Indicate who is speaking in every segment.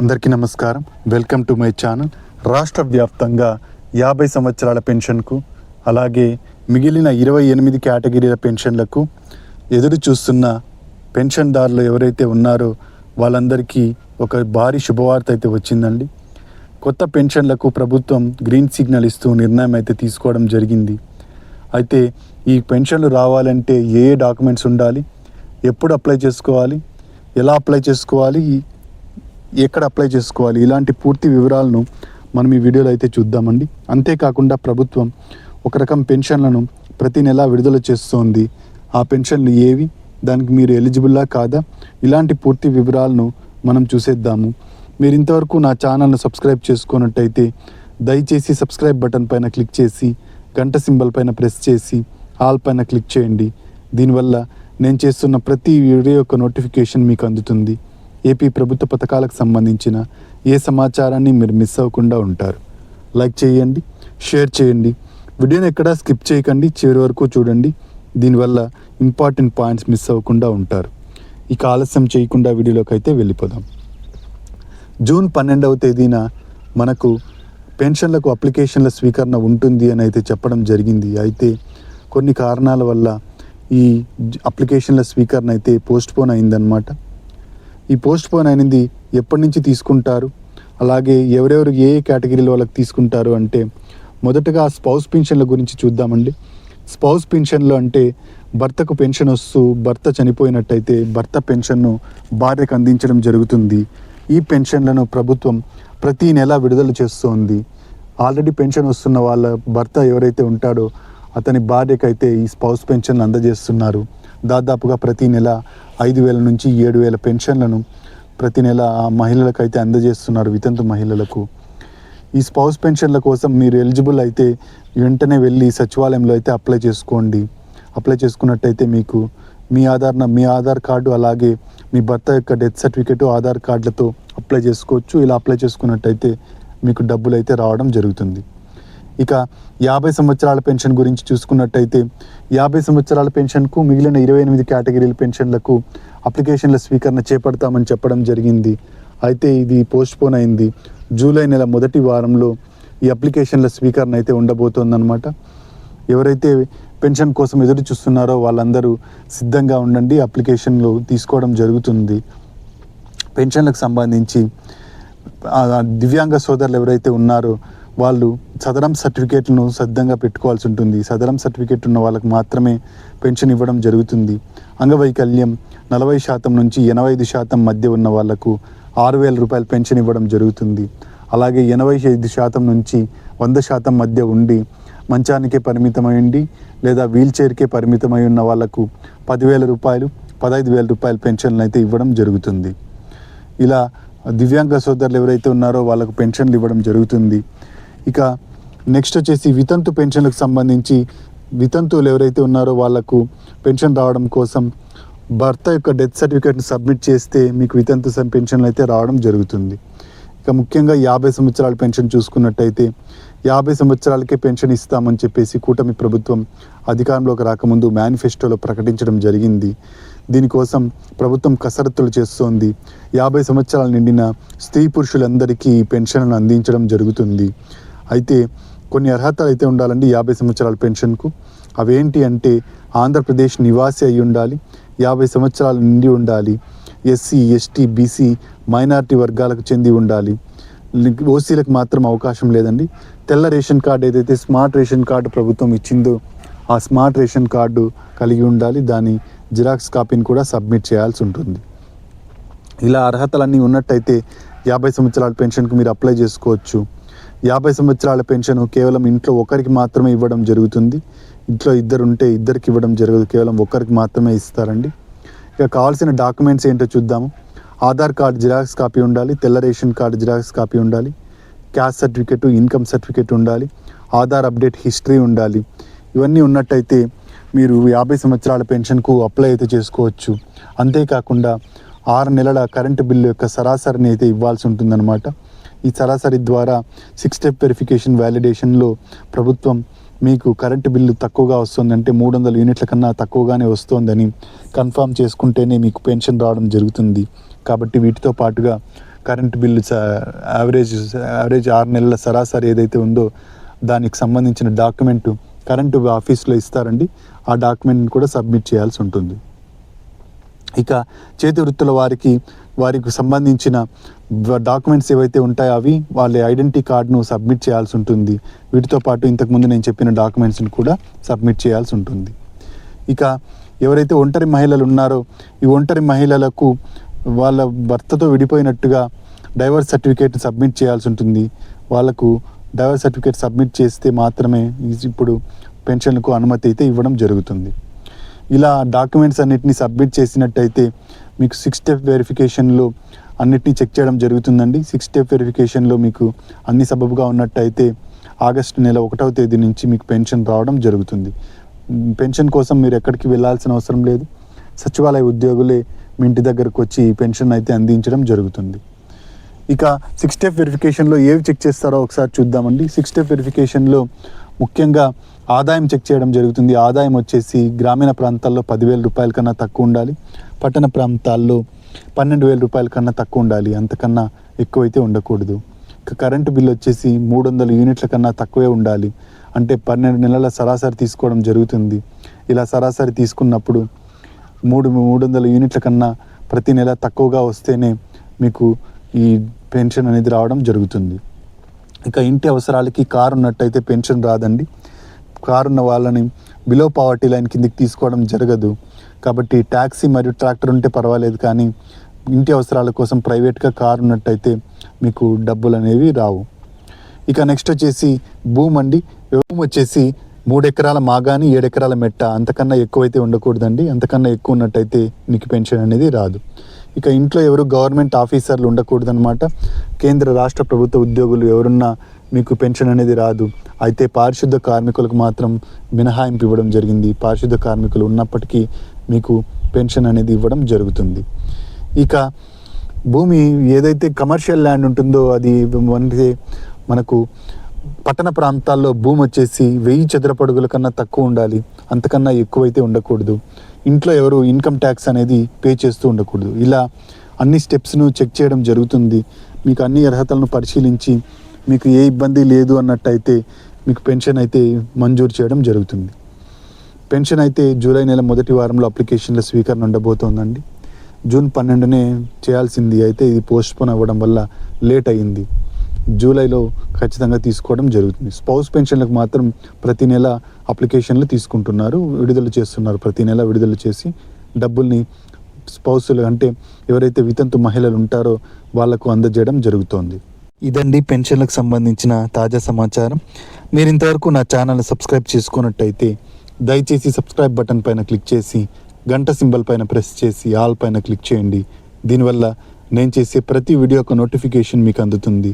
Speaker 1: అందరికీ నమస్కారం. Welcome to my channel. రాష్ట్ర వ్యాప్తంగా 50 సంవత్సరాల పెన్షన్కు అలాగే మిగిలిన 28 కేటగిరీల పెన్షన్లకు ఎదురు చూస్తున్న పెన్షన్దారులు ఎవరైతే ఉన్నారో వాళ్ళందరికీ ఒక భారీ శుభవార్త అయితే వచ్చిందండి. కొత్త పెన్షన్లకు ప్రభుత్వం గ్రీన్ సిగ్నల్ ఇస్తూ నిర్ణయం అయితే తీసుకోవడం జరిగింది. అయితే ఈ పెన్షన్లు రావాలంటే ఏ డాక్యుమెంట్స్ ఉండాలి, ఎప్పుడు అప్లై చేసుకోవాలి, ఎలా అప్లై చేసుకోవాలి, ఎక్కడ అప్లై చేసుకోవాలి, ఇలాంటి పూర్తి వివరాలను మనం ఈ వీడియోలో అయితే చూద్దామండి. అంతేకాకుండా ప్రభుత్వం ఒక రకం పెన్షన్లను ప్రతి నెల విడుదల చేస్తోంది. ఆ పెన్షన్లు ఏవి, దానికి మీరు ఎలిజిబుల్లా కాదా, ఇలాంటి పూర్తి వివరాలను మనం చూసేద్దాము. మీరు ఇంతవరకు నా ఛానల్ను సబ్స్క్రైబ్ చేసుకున్నట్టయితే దయచేసి సబ్స్క్రైబ్ బటన్ పైన క్లిక్ చేసి గంట సింబల్ పైన ప్రెస్ చేసి ఆల్ పైన క్లిక్ చేయండి. దీనివల్ల నేను చేస్తున్న ప్రతి వీడియో యొక్క నోటిఫికేషన్ మీకు అందుతుంది. ఏపీ ప్రభుత్వ పథకాలకు సంబంధించిన ఏ సమాచారాన్ని మీరు మిస్ అవ్వకుండా ఉంటారు. లైక్ చేయండి, షేర్ చేయండి, వీడియోని ఎక్కడా స్కిప్ చేయకండి, చివరి వరకు చూడండి. దీనివల్ల ఇంపార్టెంట్ పాయింట్స్ మిస్ అవ్వకుండా ఉంటారు. ఇక ఆలస్యం చేయకుండా వీడియోలోకి అయితే వెళ్ళిపోదాం. జూన్ 12వ తేదీన మనకు పెన్షన్లకు అప్లికేషన్ల స్వీకరణ ఉంటుంది అని అయితే చెప్పడం జరిగింది. అయితే కొన్ని కారణాల వల్ల ఈ అప్లికేషన్ల స్వీకరణ అయితే పోస్ట్పోన్ అయిందనమాట. ఈ పోస్ట్పోన్ అయినది ఎప్పటి నుంచి తీసుకుంటారు, అలాగే ఎవరెవరు ఏ కేటగిరీలో వాళ్ళకి తీసుకుంటారు అంటే మొదటగా స్పౌస్ పెన్షన్ల గురించి చూద్దామండి. స్పౌస్ పెన్షన్లు అంటే భర్తకు పెన్షన్ వస్తూ భర్త చనిపోయినట్టయితే భర్త పెన్షన్ను భార్యకు అందించడం జరుగుతుంది. ఈ పెన్షన్లను ప్రభుత్వం ప్రతి నెల విడుదల చేస్తోంది. ఆల్రెడీ పెన్షన్ వస్తున్న వాళ్ళ భర్త ఎవరైతే ఉంటాడో అతని భార్యకైతే ఈ స్పౌస్ పెన్షన్లు అందజేస్తున్నారు. దాదాపుగా ప్రతి నెల 5,000 నుంచి 7,000 పెన్షన్లను ప్రతి నెల ఆ మహిళలకైతే అందజేస్తున్నారు, వితంతు మహిళలకు. ఈ స్పౌస్ పెన్షన్ల కోసం మీరు ఎలిజిబుల్ అయితే వెంటనే వెళ్ళి సచివాలయంలో అయితే అప్లై చేసుకోండి. అప్లై చేసుకున్నట్టయితే మీకు మీ ఆధార్ కార్డు అలాగే మీ భర్త యొక్క డెత్ సర్టిఫికేటు ఆధార్ కార్డులతో అప్లై చేసుకోవచ్చు. ఇలా అప్లై చేసుకున్నట్టయితే మీకు డబ్బులు అయితే రావడం జరుగుతుంది. ఇక 50 సంవత్సరాల పెన్షన్ గురించి చూసుకున్నట్టయితే 50 సంవత్సరాల పెన్షన్కు మిగిలిన 28 కేటగిరీల పెన్షన్లకు అప్లికేషన్ల స్వీకరణ చేపడతామని చెప్పడం జరిగింది. అయితే ఇది పోస్ట్పోన్ అయింది. జూలై నెల మొదటి వారంలో ఈ అప్లికేషన్ల స్వీకరణ అయితే ఉండబోతోందన్నమాట. ఎవరైతే పెన్షన్ కోసం ఎదురు చూస్తున్నారో వాళ్ళందరూ సిద్ధంగా ఉండండి, అప్లికేషన్లు తీసుకోవడం జరుగుతుంది. పెన్షన్లకు సంబంధించి దివ్యాంగ సోదరులు ఎవరైతే ఉన్నారో వాళ్ళు సదరం సర్టిఫికేట్లను సిద్ధంగా పెట్టుకోవాల్సి ఉంటుంది. సదరం సర్టిఫికేట్ ఉన్న వాళ్ళకి మాత్రమే పెన్షన్ ఇవ్వడం జరుగుతుంది. అంగవైకల్యం 40% నుంచి 85% మధ్య ఉన్న వాళ్లకు 6,000 రూపాయలు పెన్షన్ ఇవ్వడం జరుగుతుంది. అలాగే 85% నుంచి 100% మధ్య ఉండి మంచానికే పరిమితమై ఉండి లేదా వీల్ చైర్కే పరిమితమై ఉన్న వాళ్లకు 10,000 రూపాయలు 15,000 రూపాయల పెన్షన్లు అయితే ఇవ్వడం జరుగుతుంది. ఇలా దివ్యాంగ సోదరులు ఎవరైతే ఉన్నారో వాళ్ళకు పెన్షన్లు ఇవ్వడం జరుగుతుంది. ఇక నెక్స్ట్ వచ్చేసి వితంతు పెన్షన్లకు సంబంధించి వితంతువులు ఎవరైతే ఉన్నారో వాళ్ళకు పెన్షన్ రావడం కోసం భర్త యొక్క డెత్ సర్టిఫికేట్ని సబ్మిట్ చేస్తే మీకు వితంతు పెన్షన్లు అయితే రావడం జరుగుతుంది. ఇక ముఖ్యంగా 50 సంవత్సరాల పెన్షన్ చూసుకున్నట్టయితే 50 సంవత్సరాలకే పెన్షన్ ఇస్తామని చెప్పేసి కూటమి ప్రభుత్వం అధికారంలోకి రాకముందు మేనిఫెస్టోలో ప్రకటించడం జరిగింది. దీనికోసం ప్రభుత్వం కసరత్తులు చేస్తోంది. 50 సంవత్సరాలు నిండిన స్త్రీ పురుషులందరికీ ఈ పెన్షన్లను అందించడం జరుగుతుంది. అయితే కొన్ని అర్హతలు అయితే ఉండాలండి 50 సంవత్సరాల పెన్షన్కు. అవేంటి అంటే ఆంధ్రప్రదేశ్ నివాసి అయి ఉండాలి, 50 సంవత్సరాలు నిండి ఉండాలి, ఎస్సీ ఎస్టీ బీసీ మైనారిటీ వర్గాలకు చెంది ఉండాలి. ఓసీలకు మాత్రం అవకాశం లేదండి. తెల్ల రేషన్ కార్డు ఏదైతే స్మార్ట్ రేషన్ కార్డు ప్రభుత్వం ఇచ్చిందో ఆ స్మార్ట్ రేషన్ కార్డు కలిగి ఉండాలి. దాని జిరాక్స్ కాపీని కూడా సబ్మిట్ చేయాల్సి ఉంటుంది. ఇలా అర్హతలన్నీ ఉన్నట్టయితే 50 సంవత్సరాల పెన్షన్కు మీరు అప్లై చేసుకోవచ్చు. 50 సంవత్సరాల పెన్షన్ కేవలం ఇంట్లో ఒకరికి మాత్రమే ఇవ్వడం జరుగుతుంది. ఇంట్లో ఇద్దరు ఉంటే ఇద్దరికి ఇవ్వడం జరగదు, కేవలం ఒకరికి మాత్రమే ఇస్తారండి. ఇక కావాల్సిన డాక్యుమెంట్స్ ఏంటో చూద్దాము. ఆధార్ కార్డు జిరాక్స్ కాపీ ఉండాలి, తెల్ల రేషన్ కార్డు జిరాక్స్ కాపీ ఉండాలి, క్యాస్ట్ సర్టిఫికేటు ఇన్కమ్ సర్టిఫికేట్ ఉండాలి, ఆధార్ అప్డేట్ హిస్టరీ ఉండాలి. ఇవన్నీ ఉన్నట్టయితే మీరు 50 సంవత్సరాల పెన్షన్కు అప్లై అయితే చేసుకోవచ్చు. అంతేకాకుండా 6 నెలల కరెంటు బిల్లు యొక్క సరాసరిని అయితే ఇవ్వాల్సి ఉంటుందన్నమాట. ఈ సరాసరి ద్వారా 6 స్టెప్ వెరిఫికేషన్ వ్యాలిడేషన్లో ప్రభుత్వం మీకు కరెంటు బిల్లు తక్కువగా వస్తుందంటే 300 యూనిట్ల కన్నా తక్కువగానే వస్తుందని కన్ఫర్మ్ చేసుకుంటేనే మీకు పెన్షన్ రావడం జరుగుతుంది. కాబట్టి వీటితో పాటుగా కరెంటు బిల్లు యావరేజ్ 6 నెలల సరాసరి ఏదైతే ఉందో దానికి సంబంధించిన డాక్యుమెంటు కరెంటు ఆఫీస్లో ఇస్తారండి. ఆ డాక్యుమెంట్ని కూడా సబ్మిట్ చేయాల్సి ఉంటుంది. ఇక చేతి వృత్తుల వారికి సంబంధించిన డాక్యుమెంట్స్ ఏవైతే ఉంటాయో అవి వాళ్ళ ఐడెంటిటీ కార్డును సబ్మిట్ చేయాల్సి ఉంటుంది. వీటితో పాటు ఇంతకుముందు నేను చెప్పిన డాక్యుమెంట్స్ని కూడా సబ్మిట్ చేయాల్సి ఉంటుంది. ఇక ఎవరైతే ఒంటరి మహిళలు ఉన్నారో ఈ ఒంటరి మహిళలకు వాళ్ళ భర్తతో విడిపోయినట్టుగా డైవర్స్ సర్టిఫికేట్ని సబ్మిట్ చేయాల్సి ఉంటుంది. వాళ్ళకు డైవర్స్ సర్టిఫికేట్ సబ్మిట్ చేస్తే మాత్రమే ఇప్పుడు పెన్షన్లకు అనుమతి అయితే ఇవ్వడం జరుగుతుంది. ఇలా డాక్యుమెంట్స్ అన్నిటిని సబ్మిట్ చేసినట్టయితే మీకు 6 స్టెప్ వెరిఫికేషన్లో అన్నిటినీ చెక్ చేయడం జరుగుతుందండి. 6 స్టెప్ వెరిఫికేషన్లో మీకు అన్ని సబబుగా ఉన్నట్టయితే ఆగస్టు నెల 1వ తేదీ నుంచి మీకు పెన్షన్ రావడం జరుగుతుంది. పెన్షన్ కోసం మీరు ఎక్కడికి వెళ్ళాల్సిన అవసరం లేదు. సచివాలయ ఉద్యోగులే మీ ఇంటి దగ్గరకు వచ్చి పెన్షన్ అయితే అందించడం జరుగుతుంది. ఇక 6 స్టెప్ వెరిఫికేషన్లో ఏవి చెక్ చేస్తారో ఒకసారి చూద్దామండి. 6 స్టెప్ వెరిఫికేషన్లో ముఖ్యంగా ఆదాయం చెక్ చేయడం జరుగుతుంది. ఆదాయం వచ్చేసి గ్రామీణ ప్రాంతాల్లో 10,000 రూపాయల కన్నా తక్కువ ఉండాలి. పట్టణ ప్రాంతాల్లో 12,000 రూపాయల కన్నా తక్కువ ఉండాలి. అంతకన్నా ఎక్కువైతే ఉండకూడదు. ఇక కరెంటు బిల్లు వచ్చేసి 300 యూనిట్ల కన్నా తక్కువే ఉండాలి. అంటే 12 నెలల సరాసరి తీసుకోవడం జరుగుతుంది. ఇలా సరాసరి తీసుకున్నప్పుడు 300 యూనిట్ల కన్నా ప్రతి నెల తక్కువగా వస్తేనే మీకు ఈ పెన్షన్ అనేది రావడం జరుగుతుంది. ఇక ఇంటి అవసరాలకి కారు ఉన్నట్టయితే పెన్షన్ రాదండి. కారు ఉన్న వాళ్ళని బిలో పావర్టీ లైన్ కిందికి తీసుకోవడం జరగదు. కాబట్టి ట్యాక్సీ మరియు ట్రాక్టర్ ఉంటే పర్వాలేదు, కానీ ఇంటి అవసరాల కోసం ప్రైవేట్గా కారు ఉన్నట్టయితే మీకు డబ్బులు అనేవి రావు. ఇక నెక్స్ట్ వచ్చేసి భూమి అండి. భూమి వచ్చేసి 3 ఎకరాల మాగాని 7 ఎకరాల మెట్ట, అంతకన్నా ఎక్కువైతే ఉండకూడదండి. అంతకన్నా ఎక్కువ ఉన్నట్టయితే మీకు పెన్షన్ అనేది రాదు. ఇక ఇంట్లో ఎవరు గవర్నమెంట్ ఆఫీసర్లు ఉండకూడదన్నమాట. కేంద్ర రాష్ట్ర ప్రభుత్వ ఉద్యోగులు ఎవరున్నా మీకు పెన్షన్ అనేది రాదు. అయితే పారిశుద్ధ కార్మికులకు మాత్రం మినహాయింపు ఇవ్వడం జరిగింది. పారిశుద్ధ కార్మికులు ఉన్నప్పటికీ మీకు పెన్షన్ అనేది ఇవ్వడం జరుగుతుంది. ఇక భూమి ఏదైతే కమర్షియల్ ల్యాండ్ ఉంటుందో అది మనకు పట్టణ ప్రాంతాల్లో భూమి వచ్చేసి 1000 చదరపు అడుగుల కన్నా తక్కువ ఉండాలి. అంతకన్నా ఎక్కువైతే ఉండకూడదు. ఇంట్లో ఎవరు ఇన్కమ్ ట్యాక్స్ అనేది పే చేస్తూ ఉండకూడదు. ఇలా అన్ని స్టెప్స్ను చెక్ చేయడం జరుగుతుంది. మీకు అన్ని అర్హతలను పరిశీలించి మీకు ఏ ఇబ్బంది లేదు అన్నట్టయితే మీకు పెన్షన్ అయితే మంజూరు చేయడం జరుగుతుంది. పెన్షన్ అయితే జూలై నెల మొదటి వారంలో అప్లికేషన్ల స్వీకరణ ఉండబోతోందండి. జూన్ 12నే చేయాల్సింది, అయితే ఇది పోస్ట్పోన్ అవ్వడం వల్ల లేట్ అయ్యింది. జూలైలో ఖచ్చితంగా తీసుకోవడం జరుగుతుంది. స్పౌస్ పెన్షన్లకు మాత్రం ప్రతి నెల అప్లికేషన్లు తీసుకుంటున్నారు, విడుదల చేస్తున్నారు. ప్రతి నెల విడుదల చేసి డబ్బుల్ని స్పౌసులు అంటే ఎవరైతే వితంతు మహిళలు ఉంటారో వాళ్లకు అందజేయడం జరుగుతోంది. ఇదండి పెన్షన్లకు సంబంధించిన తాజా సమాచారం. మీరు ఇంతవరకు నా ఛానల్ సబ్స్క్రైబ్ చేసుకున్నట్టయితే దయచేసి సబ్స్క్రైబ్ బటన్ పైన క్లిక్ చేసి గంట సింబల్ పైన ప్రెస్ చేసి ఆల్ పైన క్లిక్ చేయండి. దీనివల్ల నేను చేసే ప్రతి వీడియో యొక్క నోటిఫికేషన్ మీకు అందుతుంది.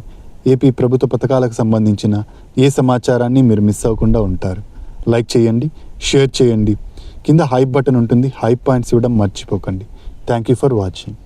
Speaker 1: ఏపీ ప్రభుత్వ పథకాలకు సంబంధించిన ఏ సమాచారాన్ని మీరు మిస్ అవ్వకుండా ఉంటారు. లైక్ చేయండి, షేర్ చేయండి. కింద హైప్ బటన్ ఉంటుంది, హైప్ పాయింట్స్ ఇవ్వడం మర్చిపోకండి. Thank you for watching.